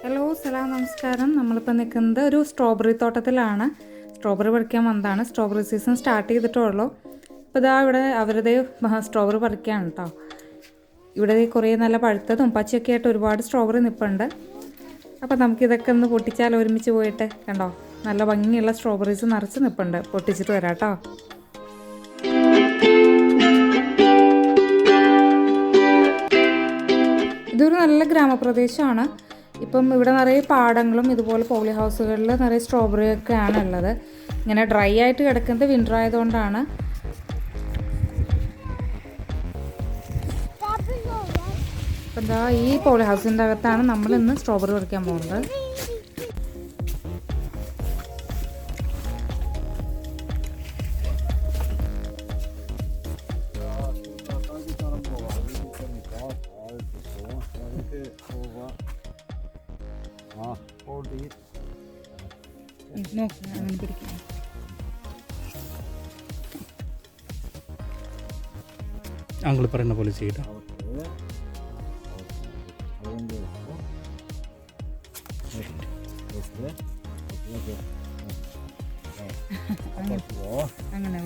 Hello സലാം നമസ്കാരം. നമ്മളിപ്പോൾ നിൽക്കുന്നത് ഒരു സ്ട്രോബെറി തോട്ടത്തിലാണ്. സ്ട്രോബെറി പറിക്കാൻ വന്നതാണ്. സ്ട്രോബെറി സീസൺ സ്റ്റാർട്ട് ചെയ്തിട്ടുള്ളൂ. ഇപ്പോൾ ഇതാ ഇവിടെ അവരുടെ സ്ട്രോബെറി പറിക്കുകയാണ് കേട്ടോ. ഇവിടെ കുറേ നല്ല പഴുത്തതും പച്ചയൊക്കെ ആയിട്ട് ഒരുപാട് സ്ട്രോബെറി നിൽപ്പുണ്ട്. അപ്പോൾ നമുക്കിതൊക്കെ ഒന്ന് പൊട്ടിച്ചാൽ ഒരുമിച്ച് പോയിട്ട് കണ്ടോ, നല്ല ഭംഗിയുള്ള സ്ട്രോബെറീസ് നിറച്ച് നിൽപ്പുണ്ട്. പൊട്ടിച്ചിട്ട് വരാം കേട്ടോ. ഇതൊരു നല്ല ഗ്രാമപ്രദേശമാണ്. ഇപ്പം ഇവിടെ നിറയെ പാടങ്ങളും ഇതുപോലെ പോളി ഹൗസുകളിൽ നിറയെ സ്ട്രോബെറിയൊക്കെയാണ് ഉള്ളത്. ഇങ്ങനെ ഡ്രൈ ആയിട്ട് കിടക്കുന്നത് വിൻ്റർ ആയതുകൊണ്ടാണ്. അപ്പം എന്താ ഈ പോളി ഹൗസിൻ്റെ അകത്താണ് നമ്മൾ ഇന്ന് സ്ട്രോബെറി പറിക്കാൻ പോകുന്നത്. ആങ്ങൾ പറയുന്ന പോലെ ചെയ്യട്ടോ. അങ്ങനെ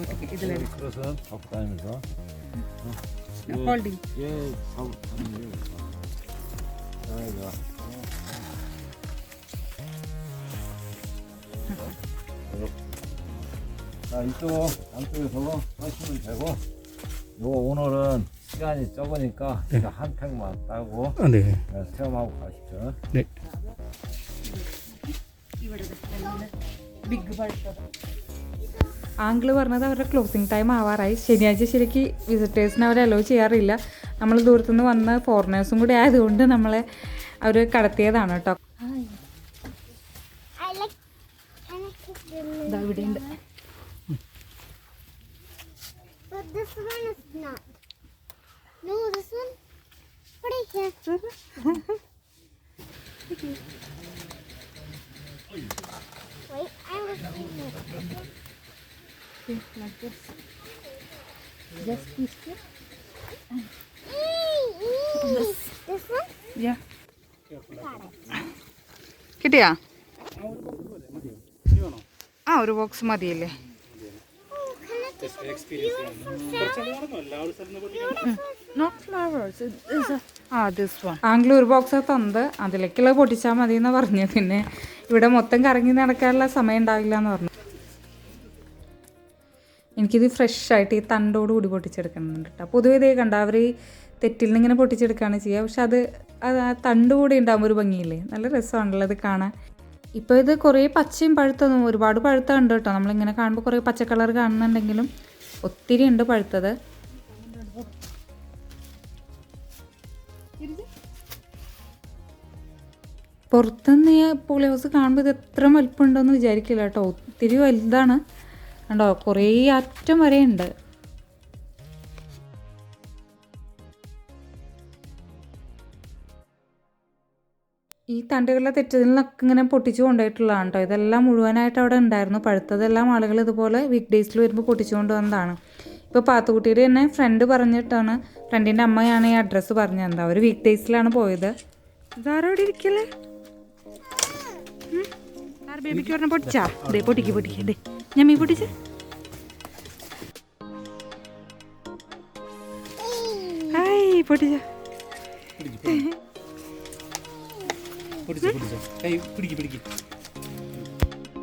자, 이쪽 양쪽에서 하시면 되고, 요거 오늘은 시간이 적으니까 그냥 한 팩만 따고 네. 체험하고 가시죠. 네. ആങ്കിള് പറഞ്ഞത് അവരുടെ ക്ലോസിങ് ടൈം ആവാറായി. ശനിയാഴ്ച ശരിക്ക് വിസിറ്റേഴ്സിനെ അവർ അലോ ചെയ്യാറില്ല. നമ്മൾ ദൂരത്തുനിന്ന് വന്ന ഫോറിനേഴ്സും കൂടി ആയതുകൊണ്ട് നമ്മളെ അവർ കടത്തിയതാണ് കേട്ടോ. ഇവിടെ ഉണ്ട്. But this one is not. No, this one. Put it here. Wait, I'm going to see it. Like this. Just twist it. This one? Yeah. കിട്ടിയാ? ആ ഒരു ബോക്സ് മതിയല്ലേ? ആംഗ്ലൂർ ബോക്സ് തന്നത് അതിലേക്കുള്ള പൊട്ടിച്ചാൽ മതി എന്ന് പറഞ്ഞു. പിന്നെ ഇവിടെ മൊത്തം കറങ്ങി നടക്കാനുള്ള സമയം ഉണ്ടാവില്ല എന്ന് പറഞ്ഞു. എനിക്കിത് ഫ്രഷ് ആയിട്ട് ഈ തണ്ടോട് കൂടി പൊട്ടിച്ചെടുക്കുന്നുണ്ട് കേട്ടോ. പൊതുവേ ഇതേ കണ്ട അവർ തെറ്റിൽ നിന്ന് ഇങ്ങനെ പൊട്ടിച്ചെടുക്കുകയാണ് ചെയ്യുക. പക്ഷെ അത് ആ തണ്ട് കൂടി ഉണ്ടാകുമ്പോൾ ഒരു ഭംഗിയില്ലേ, നല്ല രസമാണല്ലോ അത് കാണാൻ. ഇപ്പോൾ ഇത് കുറേ പച്ചയും പഴുത്തതും ഒരുപാട് പഴുത്തുണ്ട് കേട്ടോ. നമ്മളിങ്ങനെ കാണുമ്പോൾ കുറേ പച്ച കളർ കാണുന്നുണ്ടെങ്കിലും ഒത്തിരി ഉണ്ട് പഴുത്തത്. പുറത്തുനിന്ന് ഈ പോളി ഹൗസ് കാണുമ്പോൾ ഇത് എത്ര വലിപ്പമുണ്ടെന്ന് വിചാരിക്കില്ല കേട്ടോ. ഒത്തിരി വലുതാണ് കണ്ടോ, കുറേ അറ്റം വരെ ഉണ്ട്. ഈ തണ്ടുകളിലെ തെറ്റതിൽ നിന്നൊക്കെ ഇങ്ങനെ പൊട്ടിച്ചു കൊണ്ടുപോയിട്ടുള്ളതാണ് കേട്ടോ. ഇതെല്ലാം മുഴുവനായിട്ട് അവിടെ ഉണ്ടായിരുന്നു. പഴുത്തതെല്ലാം ആളുകൾ ഇതുപോലെ വീക്ക് ഡേയ്സിൽ വരുമ്പോൾ പൊട്ടിച്ചു കൊണ്ടുവന്നതാണ്. ഇപ്പോൾ പാത്തുക്കുട്ടിയുടെ തന്നെ ഫ്രണ്ട് പറഞ്ഞിട്ടാണ്, ഫ്രണ്ടിൻ്റെ അമ്മയാണ് ഈ അഡ്രസ്സ് പറഞ്ഞത്. എന്താ അവർ വീക്ക് ഡേയ്സിലാണ് പോയത്. ഇതാരോടെ ഇരിക്കല്ലേ ബേബിക്ക് പറഞ്ഞ പൊട്ടിച്ചാ? അതെ പൊട്ടിക്കേ ഞാൻ മീ പൊട്ടിച്ച്. ഹായ് പൊട്ടിച്ച.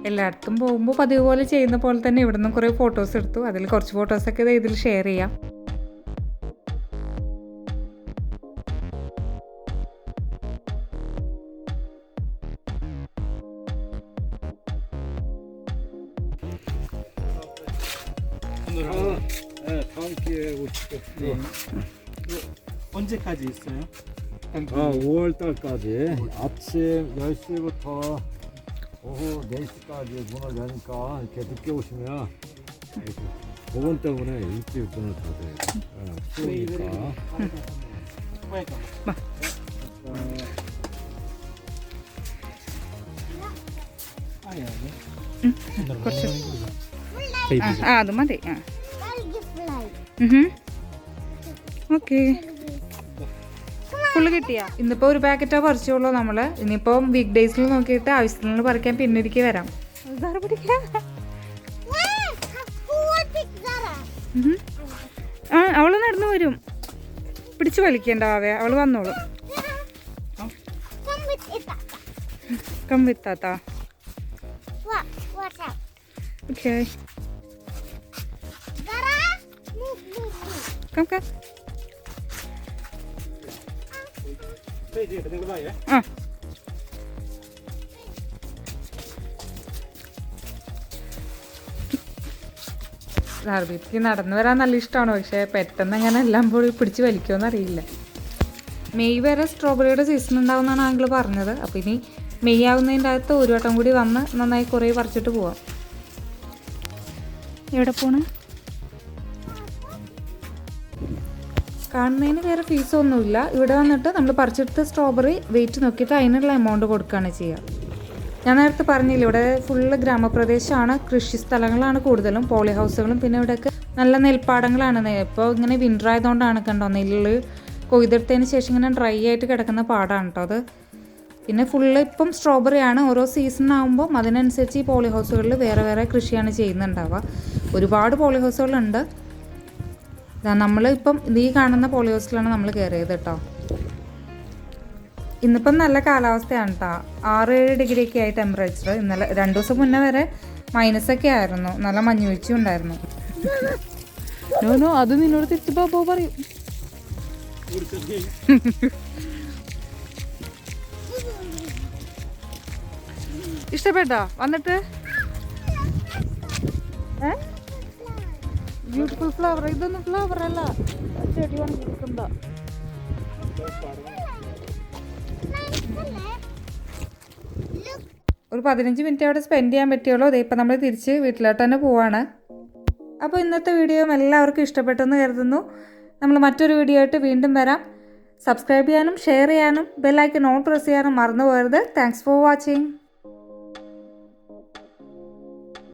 എല്ലായിടത്തും പോകുമ്പോൾ പതിവ് പോലെ ചെയ്യുന്ന പോലെ തന്നെ ഇവിടെ നിന്നും കുറേ ഫോട്ടോസ് എടുത്തു. അതിൽ കുറച്ച് ഫോട്ടോസൊക്കെ ഇതിൽ ഷെയർ ചെയ്യാം. 네, 다음 기회에 오십시오. 언제까지 있어요? 5월 달까지 아침 10시부터 오후 4시까지 문을 여니까 이렇게 늦게 오시면 보건 때문에 일찍 문을 닫아요. 추우니까. അത് മതി. ഓക്കെ ഫുള്ള് കിട്ടിയാ? ഇന്നിപ്പോൾ ഒരു പാക്കറ്റാ പറിച്ചോളൂ നമ്മൾ. ഇനിയിപ്പോൾ വീക്ക് ഡേയ്സിൽ നോക്കിയിട്ട് ആവശ്യത്തിന് പറിക്കാൻ പിന്നൊരിക്കൽ വരാം. ആ അവൾ നടന്നു വരും. പിടിച്ചു വലിക്കണ്ട ആവേ, അവൾ വന്നോളും. കമ്പിത്താത്താ ഓക്കെ കം കം. ആ ഹാർബീറ്റിക്ക് നടന്നു വരാൻ നല്ല ഇഷ്ടമാണ്. പക്ഷേ പെട്ടെന്ന് അങ്ങനെ എല്ലാം പോയി പിടിച്ച് വലിക്കുമെന്ന് അറിയില്ല. മെയ് വരെ സ്ട്രോബെറിയുടെ സീസൺ ഉണ്ടാവുമെന്നാണ് ആങ്കിൾ പറഞ്ഞത്. അപ്പോൾ ഇനി മെയ് ആവുന്നതിൻ്റെ അകത്ത് ഒരു വട്ടം കൂടി വന്ന് നന്നായി കുറേ പറിച്ചിട്ട് പോവാം. എവിടെ പോണ്? കാണുന്നതിന് വേറെ ഫീസൊന്നുമില്ല. ഇവിടെ വന്നിട്ട് നമ്മൾ പറിച്ചെടുത്ത സ്ട്രോബെറി വെയിറ്റ് നോക്കിയിട്ട് അതിനുള്ള എമൗണ്ട് കൊടുക്കുകയാണ് ചെയ്യുക. ഞാൻ നേരത്തെ പറഞ്ഞില്ല, ഇവിടെ ഫുള്ള് ഗ്രാമപ്രദേശമാണ്, കൃഷി സ്ഥലങ്ങളാണ് കൂടുതലും, പോളി ഹൗസുകളും, പിന്നെ ഇവിടെയൊക്കെ നല്ല നെൽപ്പാടങ്ങളാണ്. ഇപ്പോൾ ഇങ്ങനെ വിൻ്റർ ആയതുകൊണ്ടാണ് കണ്ടോ നെല്ല് കൊയ്തെടുത്തതിന് ശേഷം ഇങ്ങനെ ഡ്രൈ ആയിട്ട് കിടക്കുന്ന പാടാണ് കേട്ടോ അത്. പിന്നെ ഫുള്ള് ഇപ്പം സ്ട്രോബെറി ആണ്. ഓരോ സീസൺ ആകുമ്പം അതിനനുസരിച്ച് ഈ പോളി ഹൗസുകളിൽ വേറെ വേറെ കൃഷിയാണ് ചെയ്യുന്നുണ്ടാവുക. ഒരുപാട് പോളി ഹൗസുകളുണ്ട്. നമ്മൾ ഇപ്പം ഈ കാണുന്ന പോളി ഹൗസിലാണ് നമ്മൾ കയറിയത് കേട്ടോ. ഇന്നിപ്പം നല്ല കാലാവസ്ഥയാണ് കേട്ടോ. 6-7 ഡിഗ്രി ഒക്കെ ആയി ടെമ്പറേച്ചർ. ഇന്നലെ 2 ദിവസം മുന്നേ വരെ മൈനസൊക്കെ ആയിരുന്നു. നല്ല മഞ്ഞുവീഴ്ച ഉണ്ടായിരുന്നു. അത് നിന്നോട് തിരിച്ച് ബാബോ പറയും. ഇഷ്ടപ്പെട്ടോ വന്നിട്ട്? Beautiful flower. ഇതൊന്നും ഫ്ലവർ അല്ല, ചെടി വന്നിരിക്കുന്നതാ. ഒരു 15 മിനിറ്റ് അവിടെ സ്പെൻഡ് ചെയ്യാൻ പറ്റുള്ളൂ. അതേ ഇപ്പം നമ്മൾ തിരിച്ച് വീട്ടിലോട്ട് തന്നെ പോവാണ്. അപ്പോൾ ഇന്നത്തെ വീഡിയോ എല്ലാവർക്കും ഇഷ്ടപ്പെട്ടെന്ന് കരുതുന്നു. നമ്മൾ മറ്റൊരു വീഡിയോ ആയിട്ട് വീണ്ടും വരാം. സബ്സ്ക്രൈബ് ചെയ്യാനും ഷെയർ ചെയ്യാനും ബെല്ലൈക്കൺ ഓൺ പ്രസ് ചെയ്യാനും മറന്നു പോകരുത്. Thanks for watching.